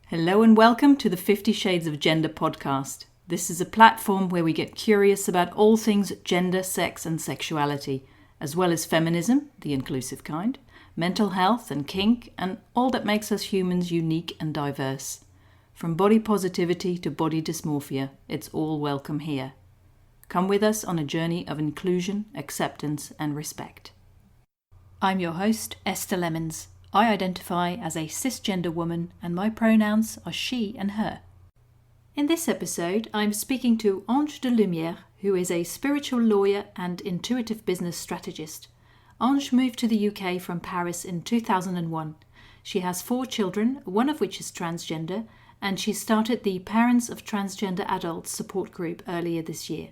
Hello and welcome to the 50 Shades of Gender podcast. This is a platform where we get curious about all things gender, sex and sexuality, as well as feminism, the inclusive kind, mental health and kink, and all that makes us humans unique and diverse. From body positivity to body dysmorphia, it's all welcome here. Come with us on a journey of inclusion, acceptance and respect. I'm your host, Esther Lemons. I identify as a cisgender woman and my pronouns are she and her. In this episode, I'm speaking to Ange de Lumiere, who is a spiritual lawyer and intuitive business strategist. Ange moved to the UK from Paris in 2001. She has 4 children, one of which is transgender, and she started the Parents of Transgender Adults support group earlier this year.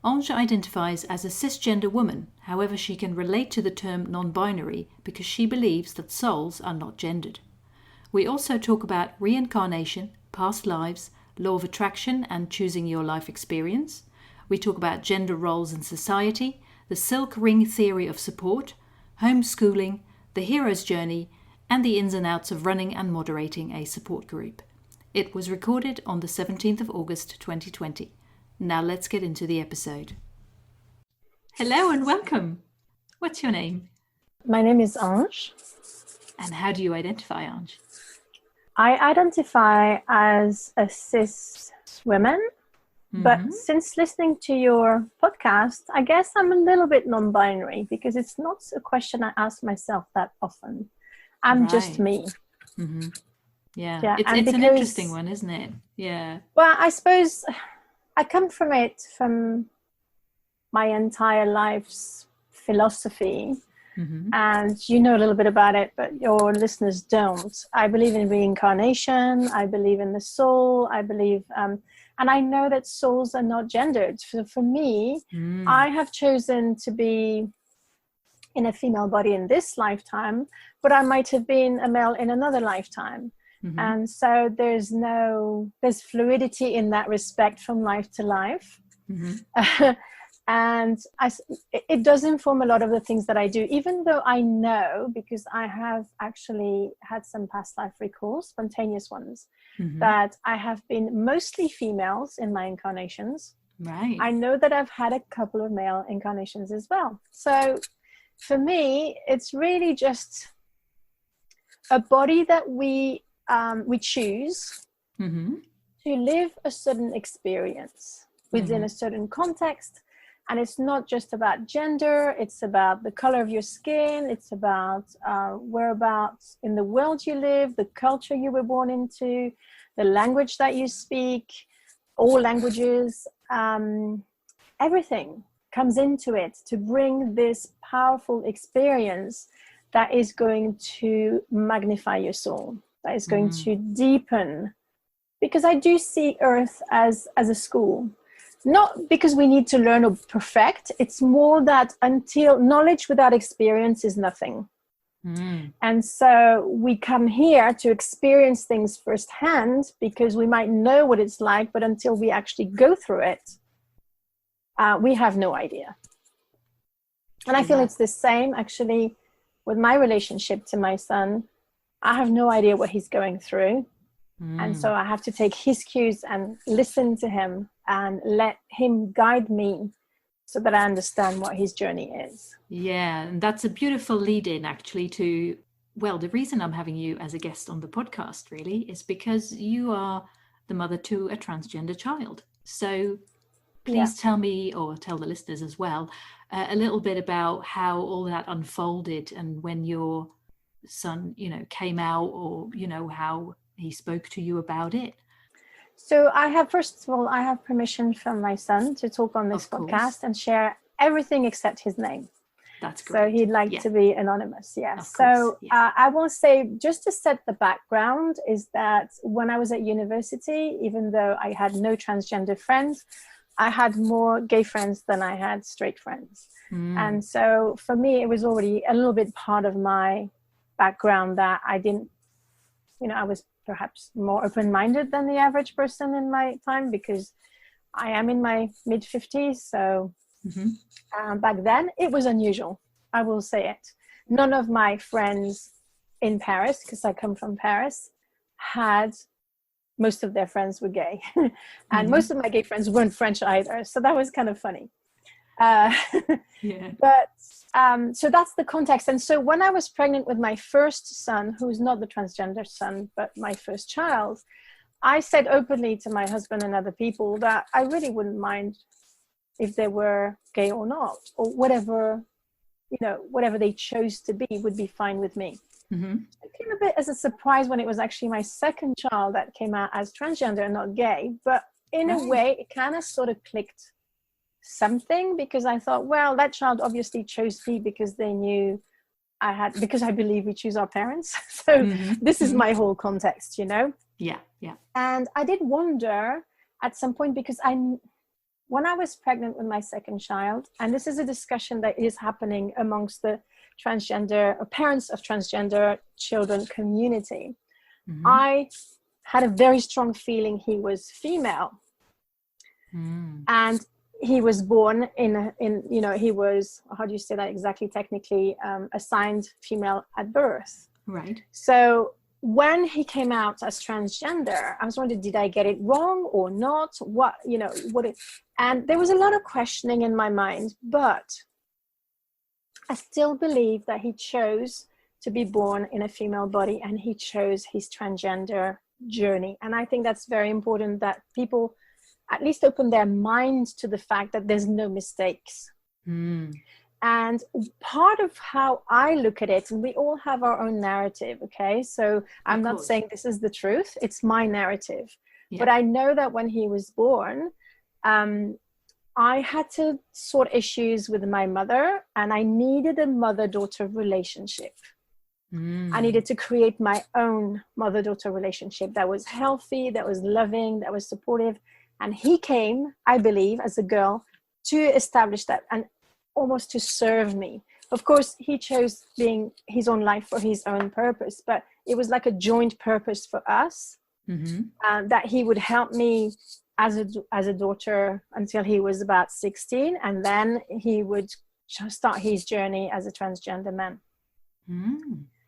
Ange identifies as a cisgender woman, however she can relate to the term non-binary because she believes that souls are not gendered. We also talk about reincarnation, past lives, law of attraction and choosing your life experience. We talk about gender roles in society, the silk ring theory of support, homeschooling, the hero's journey, and the ins and outs of running and moderating a support group. It was recorded on the 17th of August 2020. Now let's get into the episode. Hello and welcome. What's your name? My name is Ange. And how do you identify, Ange? I identify as a cis woman, but since listening to your podcast, I guess I'm a little bit non-binary because it's not a question I ask myself that often. I'm just me. Mm-hmm. Yeah. It's an interesting one, isn't it? Yeah. Well, I suppose I come from it from my entire life's philosophy, and you know a little bit about it, but your listeners don't. I believe in reincarnation. I believe in the soul. I believe, and I know that souls are not gendered. For me, I have chosen to be in a female body in this lifetime, but I might have been a male in another lifetime. And so there's fluidity in that respect from life to life. And it does inform a lot of the things that I do, even though I know, because I have actually had some past life recalls, spontaneous ones, that I have been mostly females in my incarnations. Right. I know that I've had a couple of male incarnations as well. So for me, it's really just a body that we choose to live a certain experience within a certain context. And it's not just about gender, it's about the color of your skin, it's about whereabouts in the world you live, the culture you were born into, the language that you speak, all languages, everything comes into it to bring this powerful experience that is going to magnify your soul. That is going to deepen, because I do see Earth as a school, not because we need to learn or perfect. It's more that until knowledge without experience is nothing. And so we come here to experience things firsthand because we might know what it's like, but until we actually go through it, we have no idea. And I feel it's the same actually with my relationship to my son. I have no idea what he's going through. And so I have to take his cues and listen to him and let him guide me so that I understand what his journey is. Yeah, and that's a beautiful lead-in actually to, well, the reason I'm having you as a guest on the podcast really is because you are the mother to a transgender child. So please tell me, or tell the listeners as well, a little bit about how all that unfolded and when your son, came out, or, how he spoke to you about it. So first of all, I have permission from my son to talk on this podcast and share everything except his name. That's great. So he'd like to be anonymous. Yes. So I will say, just to set the background, is that when I was at university, even though I had no transgender friends, I had more gay friends than I had straight friends. And so for me, it was already a little bit part of my background that I didn't, I was perhaps more open-minded than the average person in my time, because I am in my mid-50s. So back then it was unusual. I will say it. None of my friends in Paris, because I come from Paris, had, most of their friends were gay. And Mm-hmm. most of my gay friends weren't French either. So that was kind of funny. Yeah. But so that's the context. And so when I was pregnant with my first son, who's not the transgender son, but my first child, I said openly to my husband and other people that I really wouldn't mind if they were gay or not, or whatever, whatever they chose to be would be fine with me. Mm-hmm. It came a bit as a surprise when it was actually my second child that came out as transgender and not gay. But in a way, it kind of sort of clicked something, because I thought, well, that child obviously chose me because they knew because I believe we choose our parents. So this is my whole context, Yeah, yeah. And I did wonder at some point, because when I was pregnant with my second child, and this is a discussion that is happening amongst the transgender or parents of transgender children community, I had a very strong feeling he was female. And he was born he was, how do you say that exactly technically, assigned female at birth. Right. So when he came out as transgender, I was wondering, did I get it wrong or not? And there was a lot of questioning in my mind, but I still believe that he chose to be born in a female body, and he chose his transgender journey. And I think that's very important, that people at least open their minds to the fact that there's no mistakes. And part of how I look at it, and we all have our own narrative, okay? So I'm not saying this is the truth, it's my narrative. Yeah. But I know that when he was born, I had to sort issues with my mother, and I needed a mother-daughter relationship. I needed to create my own mother-daughter relationship that was healthy, that was loving, that was supportive. And he came, I believe, as a girl to establish that and almost to serve me. Of course, he chose being his own life for his own purpose, but it was like a joint purpose for us, that he would help me as a daughter until he was about 16, and then he would start his journey as a transgender man.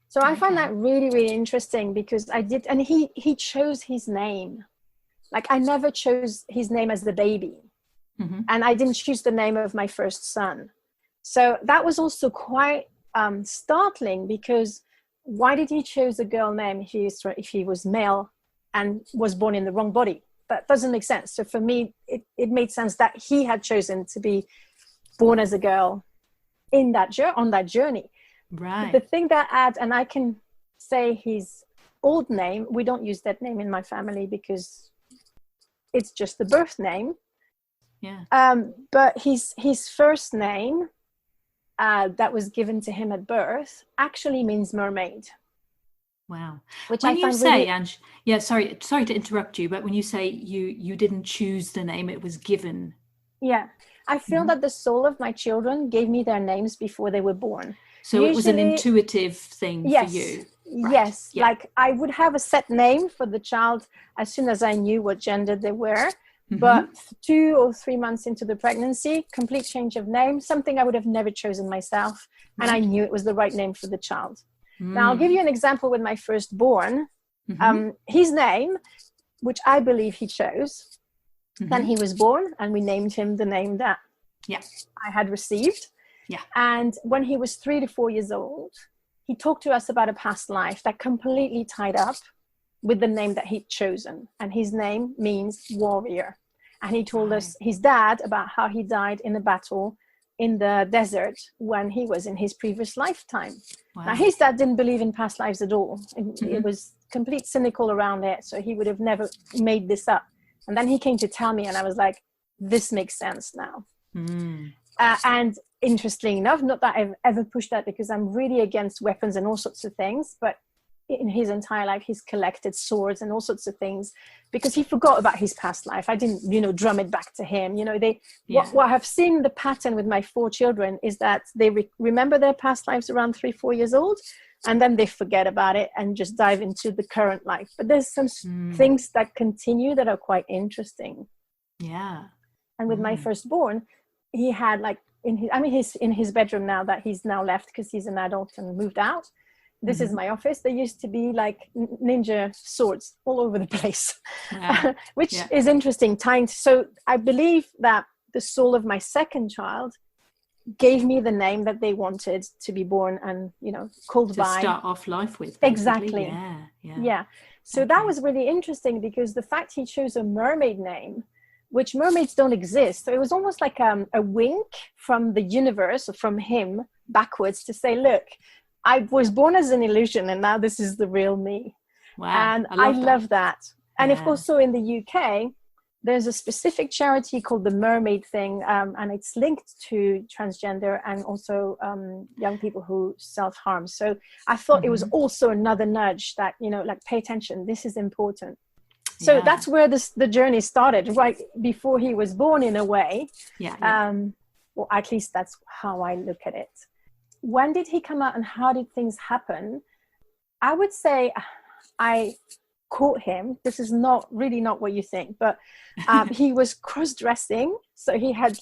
So I find that really, really interesting, because and he chose his name. Like, I never chose his name as the baby, and I didn't choose the name of my first son. So that was also quite startling, because why did he choose a girl name if he was male and was born in the wrong body? That doesn't make sense. So for me, it made sense that he had chosen to be born as a girl on that journey. Right. But the thing that and I can say his old name, we don't use that name in my family because it's just the birth name. Yeah. But his first name that was given to him at birth actually means mermaid. Wow. Which when you say, really... Ange, yeah, sorry to interrupt you, but when you say you didn't choose the name, it was given. Yeah. I feel that the soul of my children gave me their names before they were born. So usually, it was an intuitive thing for you. Right. Yes. Yeah. Like, I would have a set name for the child as soon as I knew what gender they were. But 2 or 3 months into the pregnancy, complete change of name, something I would have never chosen myself. Right. And I knew it was the right name for the child. Now, I'll give you an example with my firstborn. His name, which I believe he chose, then he was born, and we named him the name that I had received. Yeah. And when he was 3 to 4 years old, he talked to us about a past life that completely tied up with the name that he'd chosen. And his name means warrior. And he told us, his dad, about how he died in a battle in the desert when he was in his previous lifetime. Wow. Now, his dad didn't believe in past lives at all. It was complete cynical around it. So he would have never made this up. And then he came to tell me, and I was like, this makes sense now. And interestingly enough, not that I've ever pushed that, because I'm really against weapons and all sorts of things, but in his entire life, he's collected swords and all sorts of things because he forgot about his past life. I didn't, drum it back to him. What I've seen the pattern with my 4 children is that they remember their past lives around 3-4 years old, and then they forget about it and just dive into the current life. But there's some things that continue that are quite interesting. Yeah. And with my firstborn, he had he's in his bedroom now that he's now left because he's an adult and moved out. This is my office. There used to be like ninja swords all over the place, which is interesting. So I believe that the soul of my second child gave me the name that they wanted to be born and, called by. To start off life with. Basically. Exactly. Yeah. So that was really interesting, because the fact he chose a mermaid name, which mermaids don't exist. So it was almost like a wink from the universe, or from him backwards, to say, look, I was born as an illusion, and now this is the real me. Wow. And I love that. And of course, so in the UK, there's a specific charity called the Mermaid Thing, and it's linked to transgender and also young people who self-harm. So I thought it was also another nudge that, like, pay attention, this is important. So that's where the journey started, right before he was born, in a way. Well, at least that's how I look at it. When did he come out, and how did things happen? I would say I caught him. This is not what you think, but he was cross-dressing. So he had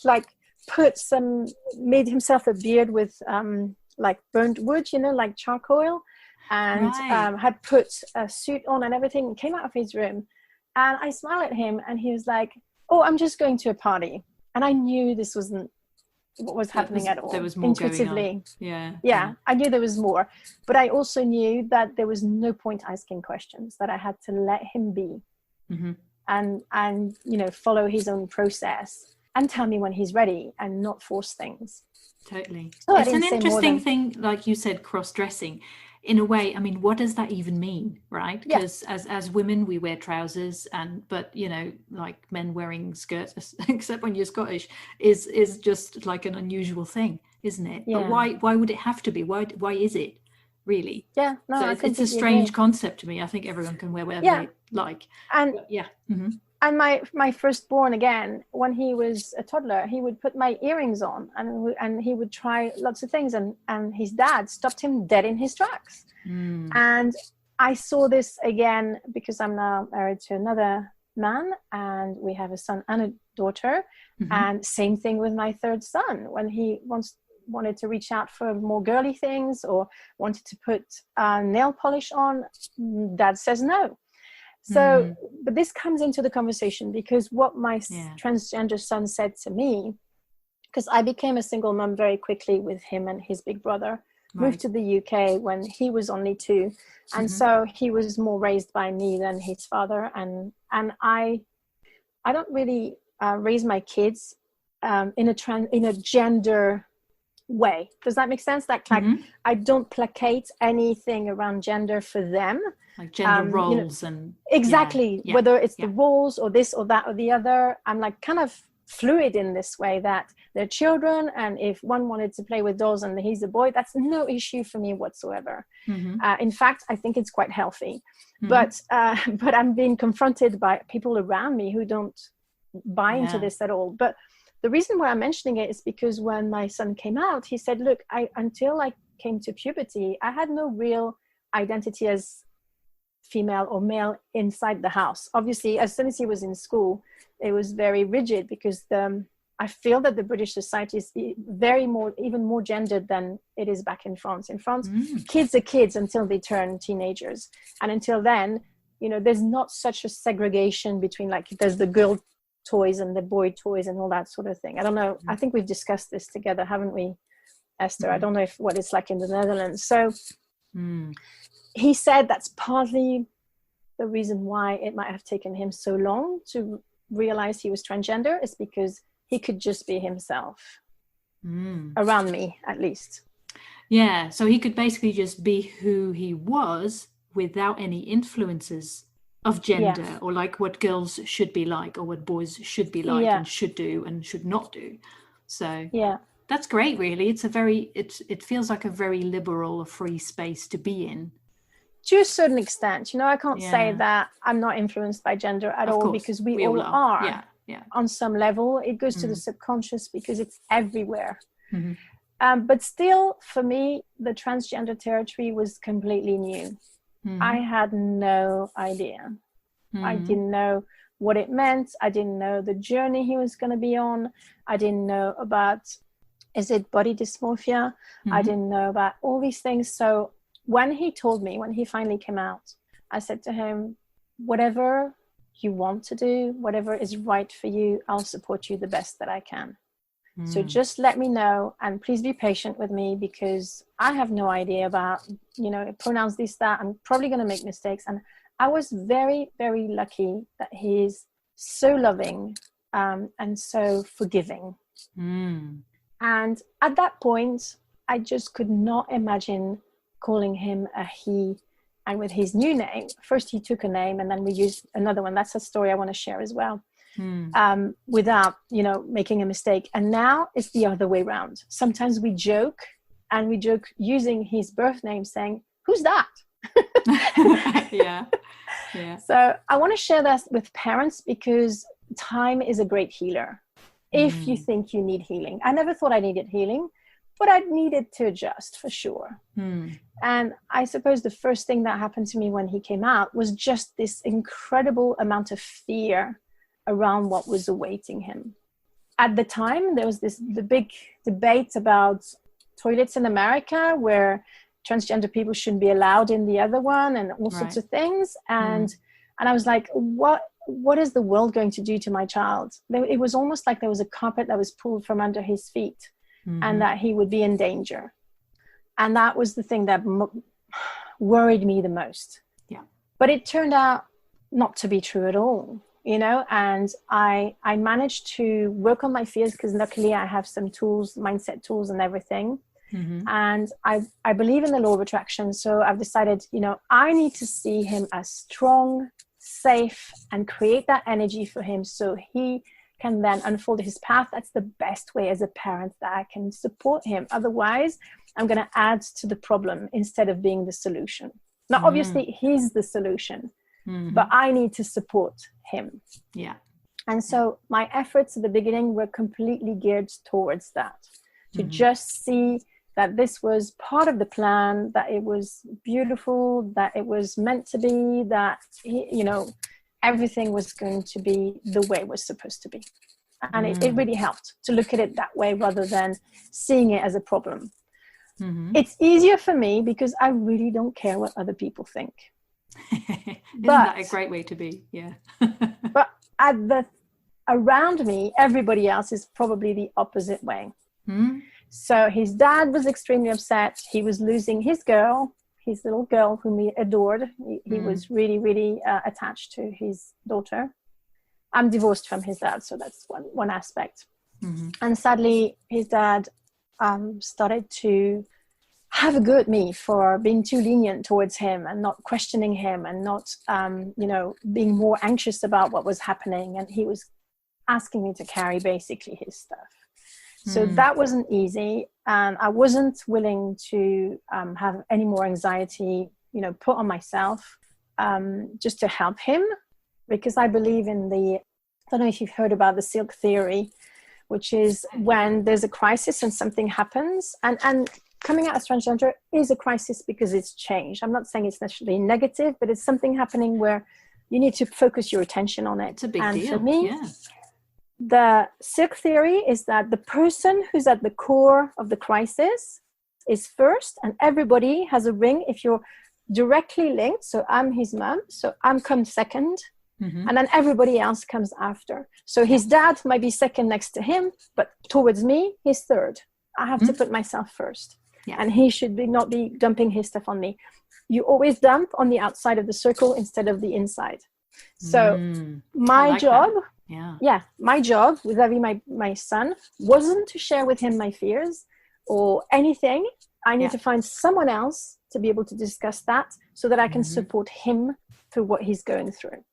made himself a beard with like burnt wood, like charcoal, and had put a suit on and everything, and came out of his room. And I smiled at him, and he was like, "Oh, I'm just going to a party." And I knew this wasn't what was happening at all. There was more intuitively going on. Yeah, I knew there was more, but I also knew that there was no point asking questions, that I had to let him be, and follow his own process, and tell me when he's ready, and not force things. Totally. So it's an interesting thing, like you said, cross-dressing. In a way, I mean, what does that even mean, right? Because as women, we wear trousers, but like men wearing skirts, except when you're Scottish, is just like an unusual thing, isn't it? But why would it have to be? Why is it really? Yeah, no, so it's a strange concept to me. I think everyone can wear whatever they like. And And my firstborn, again, when he was a toddler, he would put my earrings on, and he would try lots of things, and his dad stopped him dead in his tracks. And I saw this again because I'm now married to another man, and we have a son and a daughter. And same thing with my third son. When he wanted to reach out for more girly things, or wanted to put nail polish on, dad says no. So, but this comes into the conversation because what my transgender son said to me, because I became a single mom very quickly with him and his big brother, moved to the UK when he was only 2. And so he was more raised by me than his father. And I don't really raise my kids in a gender way. Does that make sense? Like I don't placate anything around gender for them. Like gender roles and exactly whether it's the roles or this or that or the other. I'm like kind of fluid in this way, that they're children, and if one wanted to play with dolls and he's a boy, that's no issue for me whatsoever. In fact, I think it's quite healthy. But I'm being confronted by people around me who don't buy into this at all. But the reason why I'm mentioning it is because when my son came out, he said, look, until I came to puberty, I had no real identity as female or male inside the house. Obviously, as soon as he was in school, it was very rigid, because I feel that the British society is even more gendered than it is back in France. In France, kids are kids until they turn teenagers. And until then, there's not such a segregation between, like, there's the girl toys and the boy toys and all that sort of thing. I don't know. I think we've discussed this together, haven't we, Esther? I don't know what it's like in the Netherlands. So he said that's partly the reason why it might have taken him so long to realize he was transgender, is because he could just be himself around me, at least. Yeah, so he could basically just be who he was without any influences of gender or like what girls should be like or what boys should be like and should do and should not do. So that's great, really. It feels like a very liberal, free space to be in. To a certain extent, I can't say that I'm not influenced by gender at all, because we all are. On some level. It goes to the subconscious because it's everywhere. But still, for me, the transgender territory was completely new. I had no idea. I didn't know what it meant. I didn't know the journey he was going to be on. I didn't know about, is it body dysmorphia? I didn't know about all these things. So when he told me, when he finally came out, I said to him, whatever you want to do, whatever is right for you, I'll support you the best that I can. So just let me know, and please be patient with me, because I have no idea about, pronouns, this, that. I'm probably going to make mistakes. And I was very, very lucky that he's so loving and so forgiving. And at that point, I just could not imagine calling him a he. And with his new name, first he took a name and then we used another one. That's a story I want to share as well. Without, making a mistake. And now it's the other way around. Sometimes we joke using his birth name, saying, who's that? Yeah. So I want to share that with parents, because time is a great healer. If you think you need healing. I never thought I needed healing, but I needed to adjust for sure. And I suppose the first thing that happened to me when he came out was just this incredible amount of fear around what was awaiting him. At the time, there was the big debate about toilets in America, where transgender people shouldn't be allowed in the other one, and all sorts of things. And I was like, what is the world going to do to my child? It was almost like there was a carpet that was pulled from under his feet, and that he would be in danger. And that was the thing that worried me the most. Yeah. But it turned out not to be true at all. And I managed to work on my fears, because luckily I have some tools, mindset tools and everything. And I believe in the law of attraction. So I've decided, I need to see him as strong, safe, and create that energy for him so he can then unfold his path. That's the best way as a parent that I can support him. Otherwise, I'm going to add to the problem instead of being the solution. Now, obviously, he's the solution. But I need to support him. Yeah. And so my efforts at the beginning were completely geared towards that, to just see that this was part of the plan, that it was beautiful, that it was meant to be, that, everything was going to be the way it was supposed to be. And it really helped to look at it that way rather than seeing it as a problem. It's easiher for me because I really don't care what other people think. Isn't that a great way to be? Yeah. But around me, everybody else is probably the opposite way. So his dad was extremely upset. He was losing his little girl whom he adored. He was really, really attached to his daughter. I'm divorced from his dad, so that's one aspect. And sadly, his dad started to have a go at me for being too lenient towards him and not questioning him and not, being more anxious about what was happening. And he was asking me to carry basically his stuff. So that wasn't easy. And I wasn't willing to have any more anxiety, put on myself just to help him, because I believe in I don't know if you've heard about the silk theory, which is when there's a crisis and something happens, and coming out as transgender is a crisis because it's change. I'm not saying it's necessarily negative, but it's something happening where you need to focus your attention on it. It's a big and deal. For me, the silk theory is that the person who's at the core of the crisis is first, and everybody has a ring if you're directly linked. So I'm his mom, so I'm come second. And then everybody else comes after. So his dad might be second next to him, but towards me, he's third. I have to put myself first. Yeah. And he should not be dumping his stuff on me. You always dump on the outside of the circle instead of the inside. So my job, my job with my son wasn't to share with him my fears or anything. I need to find someone else to be able to discuss that so that I can support him through what he's going through.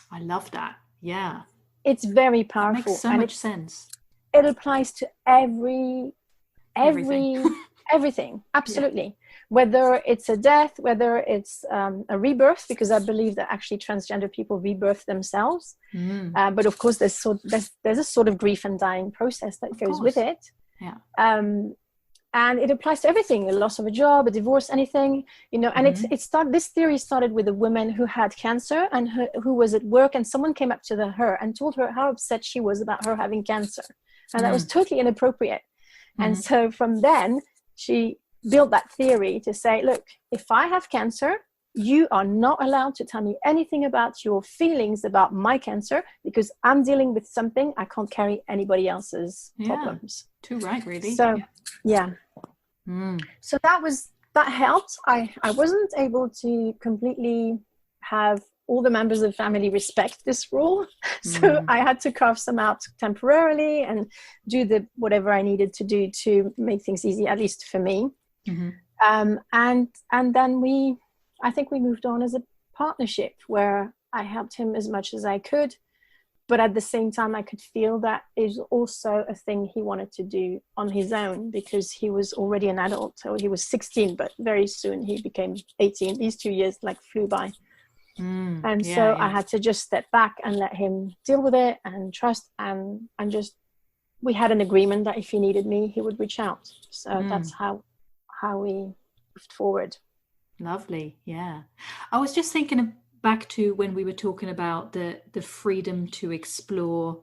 I love that. Yeah. It's very powerful. It makes so much sense. It applies to everything. Everything. Absolutely. Yeah. Whether it's a death, whether it's a rebirth, because I believe that actually transgender people rebirth themselves. But of course, there's a sort of grief and dying process that goes with it. Yeah. And it applies to everything: a loss of a job, a divorce, anything, and this theory started with a woman who had cancer and who was at work, and someone came up to her and told her how upset she was about her having cancer. And that was totally inappropriate. And so from then she built that theory to say, look, if I have cancer, you are not allowed to tell me anything about your feelings about my cancer, because I'm dealing with something. I can't carry anybody else's problems. Too right, really. So, yeah. So that helped. I wasn't able to completely have all the members of the family respect this rule. So I had to carve some out temporarily and do whatever I needed to do to make things easy, at least for me. And then I think we moved on as a partnership where I helped him as much as I could. But at the same time, I could feel that is also a thing he wanted to do on his own, because he was already an adult. So he was 16, but very soon he became 18. These 2 years flew by. So I had to just step back and let him deal with it and trust. And we had an agreement that if he needed me, he would reach out. So that's how we moved forward. Lovely. Yeah. I was just thinking back to when we were talking about the freedom to explore,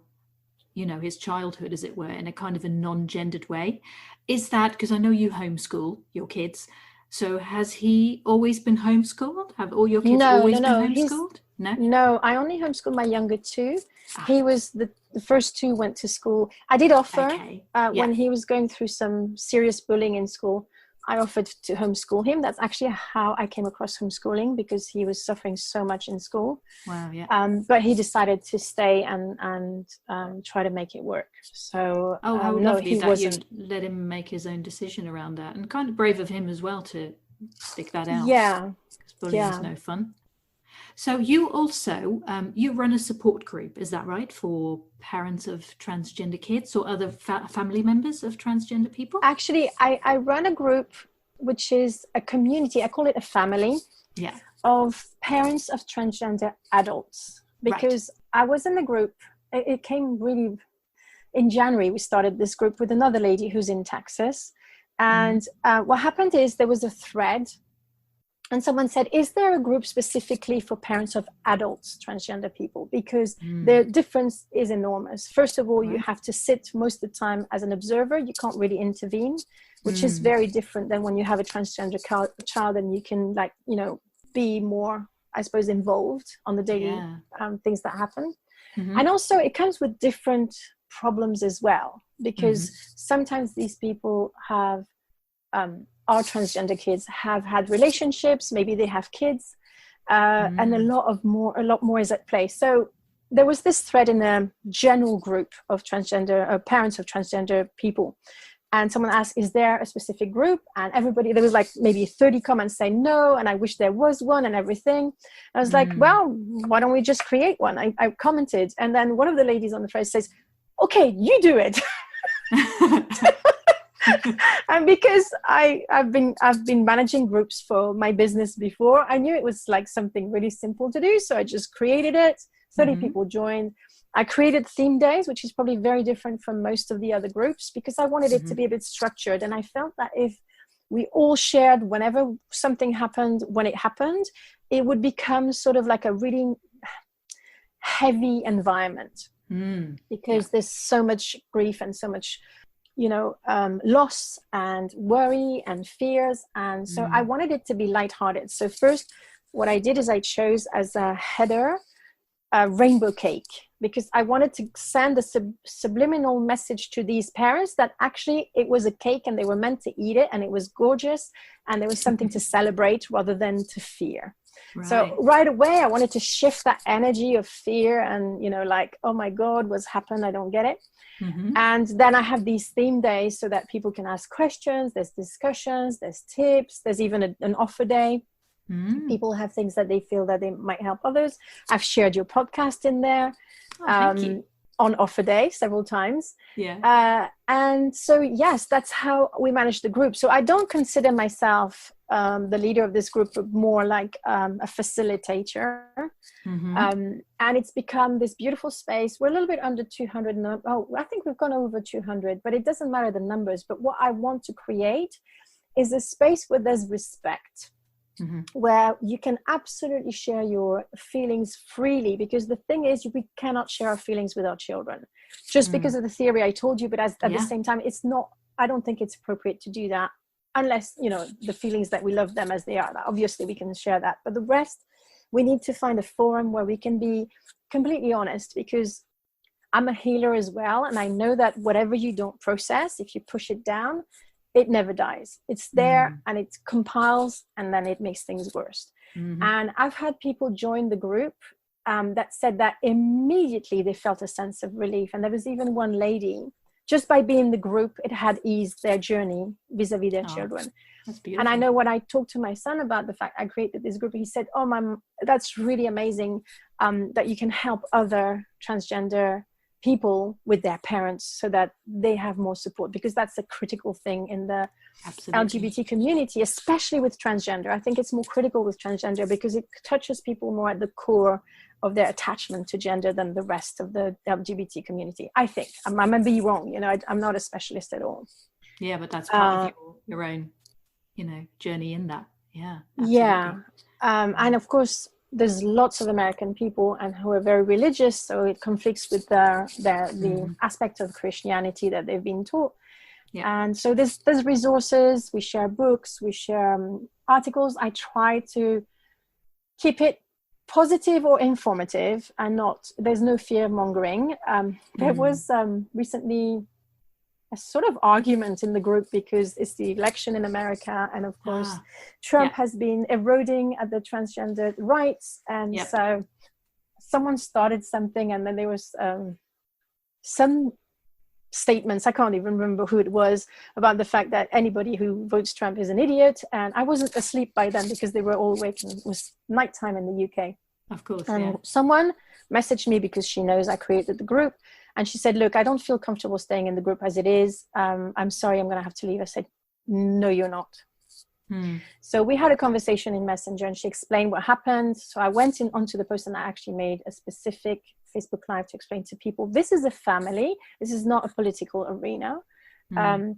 his childhood, as it were, in a kind of a non-gendered way. Is that, because I know you homeschool your kids, so has he always been homeschooled? Have all your kids always been homeschooled? No, I only homeschooled my younger two. He was the first two went to school. I did offer when he was going through some serious bullying in school. I offered to homeschool him. That's actually how I came across homeschooling, because he was suffering so much in school. Wow, yeah. But he decided to stay and try to make it work. So, how lovely that you let him make his own decision around that, and kind of brave of him as well to stick that out. Yeah, because bullying is no fun. So you also, you run a support group, is that right, for parents of transgender kids or other family members of transgender people? Actually, I run a group, which is a community, I call it a family, of parents of transgender adults. Because I was in the group, it came really, in January, we started this group with another lady who's in Texas. And what happened is there was a thread. And someone said, is there a group specifically for parents of adults, transgender people? Because the difference is enormous. First of all, you have to sit most of the time as an observer. You can't really intervene, which is very different than when you have a transgender child and you can, be more, I suppose, involved on the daily things that happen. And also it comes with different problems as well, because sometimes these people have... our transgender kids have had relationships, maybe they have kids, and a lot more is at play. So there was this thread in a general group of parents of transgender people. And someone asked, is there a specific group? And everybody, there was maybe 30 comments saying no, and I wish there was one and everything. I was like, well, why don't we just create one? I commented. And then one of the ladies on the thread says, okay, you do it. And because I've been managing groups for my business before, I knew it was something really simple to do. So I just created it. 30 people joined. I created theme days, which is probably very different from most of the other groups, because I wanted it to be a bit structured. And I felt that if we all shared whenever something happened, when it happened, it would become sort of like a really heavy environment, because there's so much grief and so much loss and worry and fears. And so I wanted it to be lighthearted. So first, what I did is I chose as a header a rainbow cake, because I wanted to send a subliminal message to these parents that actually it was a cake and they were meant to eat it, and it was gorgeous and there was something to celebrate rather than to fear. So right away, I wanted to shift that energy of fear and, oh my God, what's happened? I don't get it. And then I have these theme days so that people can ask questions. There's discussions, there's tips, there's even an offer day. People have things that they feel that they might help others. I've shared your podcast in there on offer day several times. And so, yes, that's how we manage the group. So I don't consider myself the leader of this group, but more like a facilitator. And it's become this beautiful space. We're a little bit under 200. I think we've gone over 200, but it doesn't matter the numbers. But what I want to create is a space where there's respect. Where you can absolutely share your feelings freely, because the thing is, we cannot share our feelings with our children just because of the theory I told you, but at the same time, it's not, I don't think it's appropriate to do that unless, you know, the feelings that we love them as they are, obviously we can share that, but the rest, we need to find a forum where we can be completely honest, because I'm a healer as well, and I know that whatever you don't process, if you push it down, it never dies. It's there and it compiles, and then it makes things worse. And I've had people join the group that said that immediately they felt a sense of relief. And there was even one lady, just by being in the group, it had eased their journey vis-a-vis their children. That's beautiful. And I know when I talked to my son about the fact I created this group, he said, oh, Mom, that's really amazing that you can help other transgender people with their parents so that they have more support, because that's a critical thing in the LGBT community, especially with transgender. I think it's more critical with transgender because it touches people more at the core of their attachment to gender than the rest of the LGBT community. I think. I might be wrong, you know, I'm not a specialist at all. Yeah, but that's part of your own, you know, journey in that. Yeah. Absolutely. Yeah. And of course, there's lots of American people and who are very religious, so it conflicts with the aspect of Christianity that they've been taught. Yeah. And so there's resources, we share books, we share articles. I try to keep it positive or informative and there's no fear mongering. There was recently a sort of argument in the group because it's the election in America, and of course Trump has been eroding at the transgender rights, and so someone started something, and then there was some statements, I can't even remember who it was, about the fact that anybody who votes Trump is an idiot. And I wasn't asleep by then because they were all awake, and it was nighttime in the UK. Of course. And someone messaged me because she knows I created the group, and she said, look, I don't feel comfortable staying in the group as it is. I'm sorry, I'm going to have to leave. I said, no, you're not. So we had a conversation in Messenger, and she explained what happened. So I went onto the post, and I actually made a specific Facebook Live to explain to people, this is a family. This is not a political arena.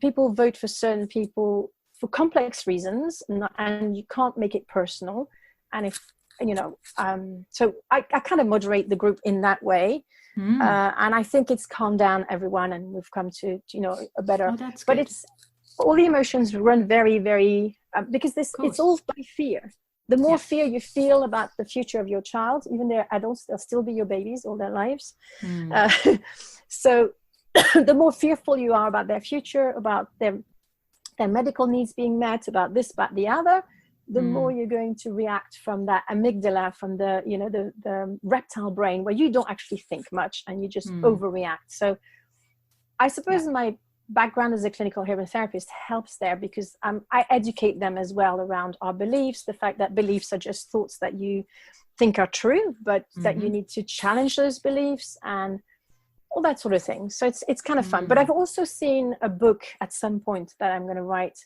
People vote for certain people for complex reasons, and you can't make it personal. And if, you know, so I kind of moderate the group in that way. And I think it's calmed down everyone, and we've come to you know, a better, but it's all the emotions run very, very, because it's all by fear. The more fear you feel about the future of your child, even they're adults, they'll still be your babies all their lives. So the more fearful you are about their future, about their medical needs being met, about this, about the other, the more you're going to react from that amygdala, from the, you know, the reptile brain, where you don't actually think much and you just overreact. So I suppose my background as a clinical hypnotherapist helps there, because I educate them as well around our beliefs, the fact that beliefs are just thoughts that you think are true, but that you need to challenge those beliefs and all that sort of thing. So it's kind of fun. But I've also seen a book at some point that I'm going to write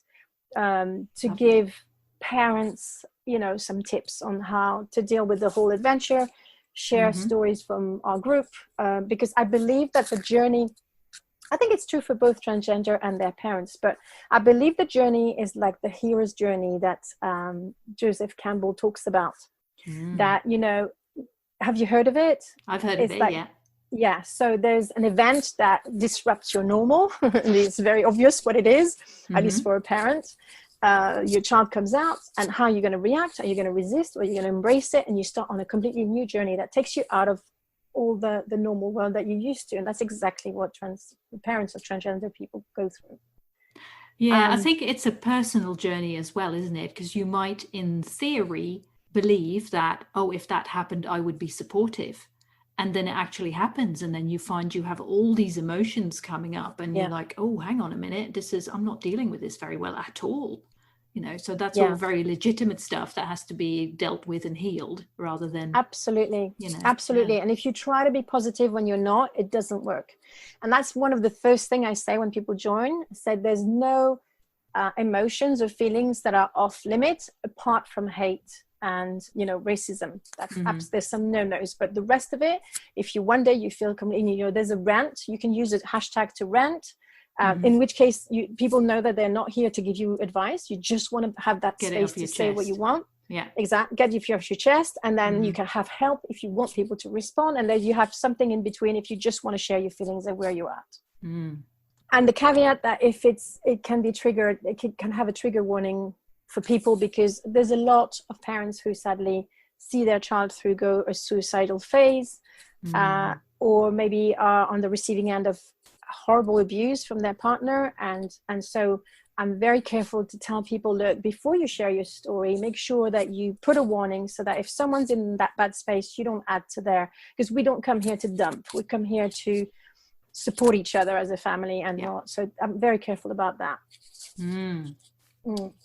to give parents, you know, some tips on how to deal with the whole adventure, share stories from our group, because I believe that the journey, I think it's true for both transgender and their parents, but I believe the journey is like the hero's journey that Joseph Campbell talks about. That, you know, have you heard of it? I've heard of it, like, yeah. So there's an event that disrupts your normal. It's very obvious what it is, at least for a parent. Your child comes out, and how you're going to react. Are you going to resist, or are you going to embrace it? And you start on a completely new journey that takes you out of all the normal world that you're used to. And that's exactly what parents of transgender people go through. Yeah, I think it's a personal journey as well, isn't it? Because you might, in theory, believe that, oh, if that happened, I would be supportive. And then it actually happens. And then you find you have all these emotions coming up, and you're like, oh, hang on a minute. I'm not dealing with this very well at all. You know, so that's all very legitimate stuff that has to be dealt with and healed, rather than absolutely. And if you try to be positive when you're not, it doesn't work. And that's one of the first thing I say when people join. I said there's no emotions or feelings that are off limits apart from hate and, you know, racism. That's there's some no-nos, but the rest of it, if you one day you feel completely, you know, there's a rant, you can use a hashtag to rant. In which case people know that they're not here to give you advice. You just want to have that space to say what you want. Yeah, exactly. Get it off your chest, and then you can have help if you want people to respond, and then you have something in between if you just want to share your feelings and where you're at. And the caveat that if it can be triggered, can have a trigger warning for people, because there's a lot of parents who sadly see their child go a suicidal phase, or maybe are on the receiving end of horrible abuse from their partner. And so I'm very careful to tell people, look, before you share your story, make sure that you put a warning, so that if someone's in that bad space, you don't add to because we don't come here to dump. We come here to support each other as a family, and not. So I'm very careful about that.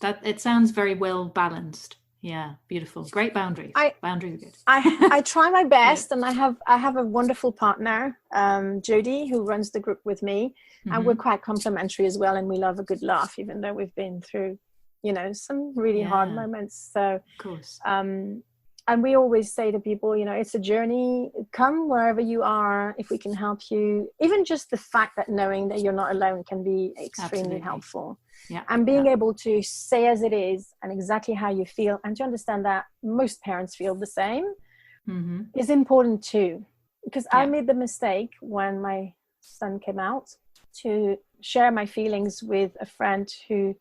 That it sounds very well balanced. Yeah, beautiful. Great boundaries. Boundaries are good. I try my best, and I have a wonderful partner, Jody, who runs the group with me, and we're quite complementary as well, and we love a good laugh, even though we've been through, some really hard moments. So, of course. And we always say to people, it's a journey. Come wherever you are. If we can help you, even just the fact that knowing that you're not alone can be extremely helpful. Yeah. And being able to say as it is and exactly how you feel, and to understand that most parents feel the same, is important too. Because I made the mistake when my son came out to share my feelings with a friend who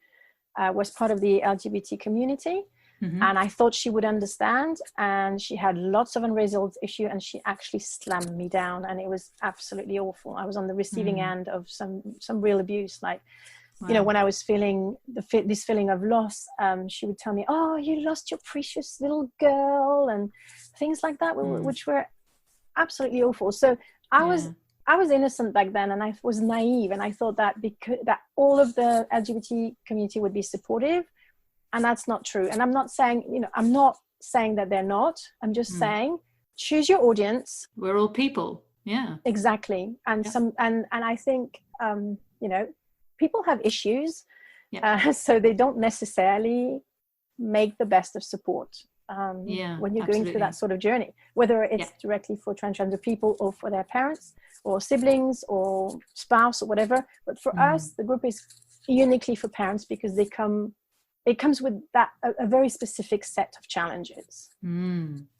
was part of the LGBT community. And I thought she would understand, and she had lots of unresolved issue, and she actually slammed me down, and it was absolutely awful. I was on the receiving end of some real abuse. Like, when I was feeling this feeling of loss, she would tell me, "Oh, you lost your precious little girl," and things like that, which were absolutely awful. So I was innocent back then, and I was naive, and I thought that that all of the LGBT community would be supportive. And that's not true. And I'm not saying, that they're not. I'm just saying, choose your audience. We're all people. Yeah. Exactly. And and I think, people have issues. Yeah. So they don't necessarily make the best of support when you're going through that sort of journey, whether it's directly for transgender people or for their parents or siblings or spouse or whatever. But for us, the group is uniquely for parents, because it comes with a very specific set of challenges.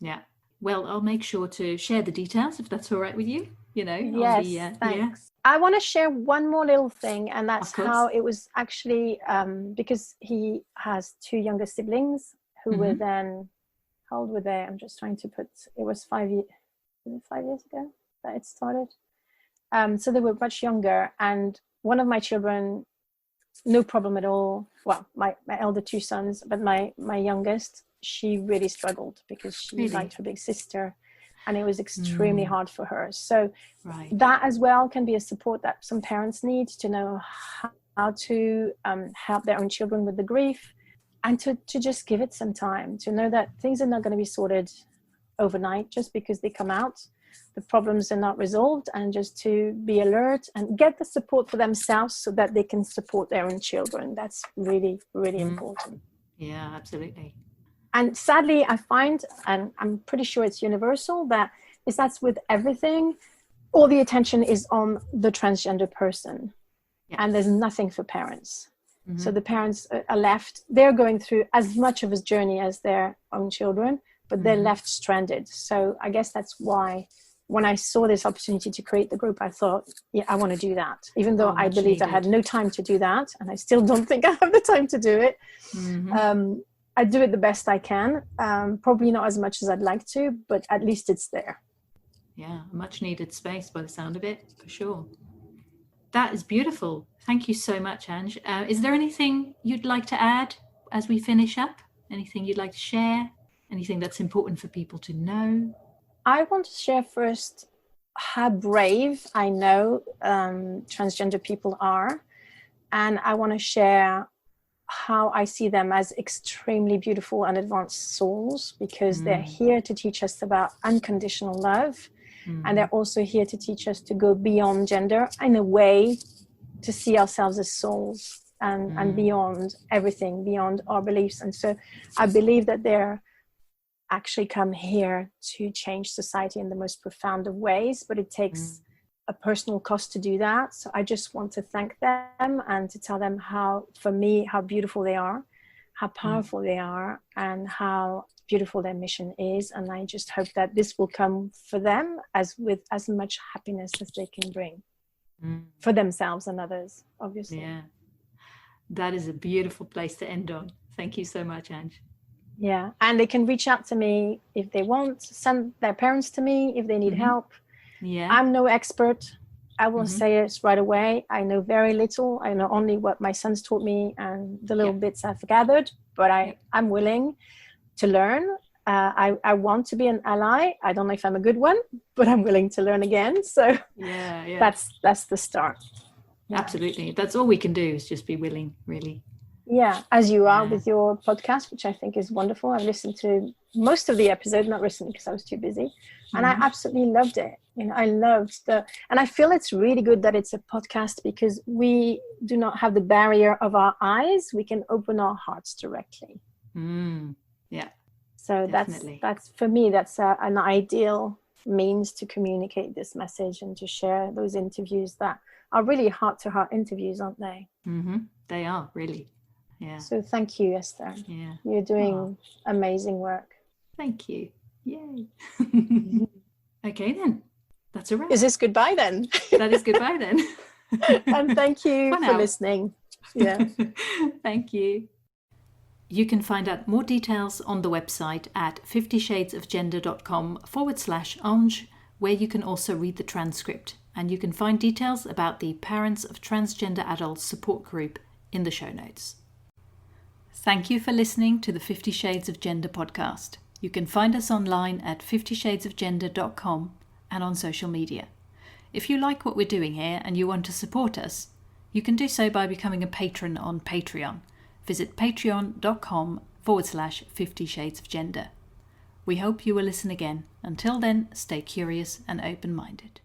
Yeah. Well, I'll make sure to share the details if that's all right with you. Yes, thanks. I want to share one more little thing, and that's how it was actually, because he has two younger siblings who were then, how old were they? I'm just trying to put, it was 5 years ago that it started. So they were much younger, and one of my children, no problem at all. Well, my elder two sons, but my youngest, she really struggled because she liked her big sister, and it was extremely hard for her. So that as well can be a support that some parents need, to know how to help their own children with the grief, and to just give it some time, to know that things are not going to be sorted overnight just because they come out. The problems are not resolved, and just to be alert and get the support for themselves so that they can support their own children. That's really, really important. Yeah, absolutely. And sadly, I find, and I'm pretty sure it's universal, that's with everything, all the attention is on the transgender person, and there's nothing for parents. So the parents are left, they're going through as much of a journey as their own children, but they're left stranded. So I guess that's why when I saw this opportunity to create the group, I thought, I want to do that. Even though I believed I had no time to do that, and I still don't think I have the time to do it. I do it the best I can. Probably not as much as I'd like to, but at least it's there. Yeah, a much needed space by the sound of it, for sure. That is beautiful. Thank you so much, Ange. Is there anything you'd like to add as we finish up? Anything you'd like to share? Anything that's important for people to know? I want to share first how brave I know transgender people are. And I want to share how I see them as extremely beautiful and advanced souls, because they're here to teach us about unconditional love. And they're also here to teach us to go beyond gender, in a way, to see ourselves as souls and beyond everything, beyond our beliefs. And so I believe that they're actually come here to change society in the most profound of ways, but it takes a personal cost to do that. So I just want to thank them and to tell them how beautiful they are, how powerful they are, and how beautiful their mission is. And I just hope that this will come for them with as much happiness as they can bring. for themselves and others, obviously. Yeah. That is a beautiful place to end on. Thank you so much, Ange. Yeah. And they can reach out to me if they want, send their parents to me if they need help. Yeah. I'm no expert. I will say it right away. I know very little. I know only what my sons taught me and the little bits I've gathered, but I'm willing to learn. I want to be an ally. I don't know if I'm a good one, but I'm willing to learn again. So that's the start. Yeah. Absolutely. That's all we can do, is just be willing, really. Yeah, as you are with your podcast, which I think is wonderful. I've listened to most of the episode, not recently because I was too busy, and I absolutely loved it. I loved and I feel it's really good that it's a podcast, because we do not have the barrier of our eyes. We can open our hearts directly. Yeah. So definitely. that's for me, that's an ideal means to communicate this message and to share those interviews that are really heart-to-heart interviews, aren't they? They are, really. Yeah. So thank you, Esther. Yeah. You're doing amazing work. Thank you. Yay. Okay, then. That's a wrap. Is this goodbye then? That is goodbye then. And thank you for listening. Yeah. Thank you. You can find out more details on the website at 50shadesofgender.com/Ange, where you can also read the transcript, and you can find details about the Parents of Transgender Adults support group in the show notes. Thank you for listening to the 50 Shades of Gender podcast. You can find us online at 50shadesofgender.com and on social media. If you like what we're doing here and you want to support us, you can do so by becoming a patron on Patreon. Visit patreon.com/50 Shades of Gender. We hope you will listen again. Until then, stay curious and open-minded.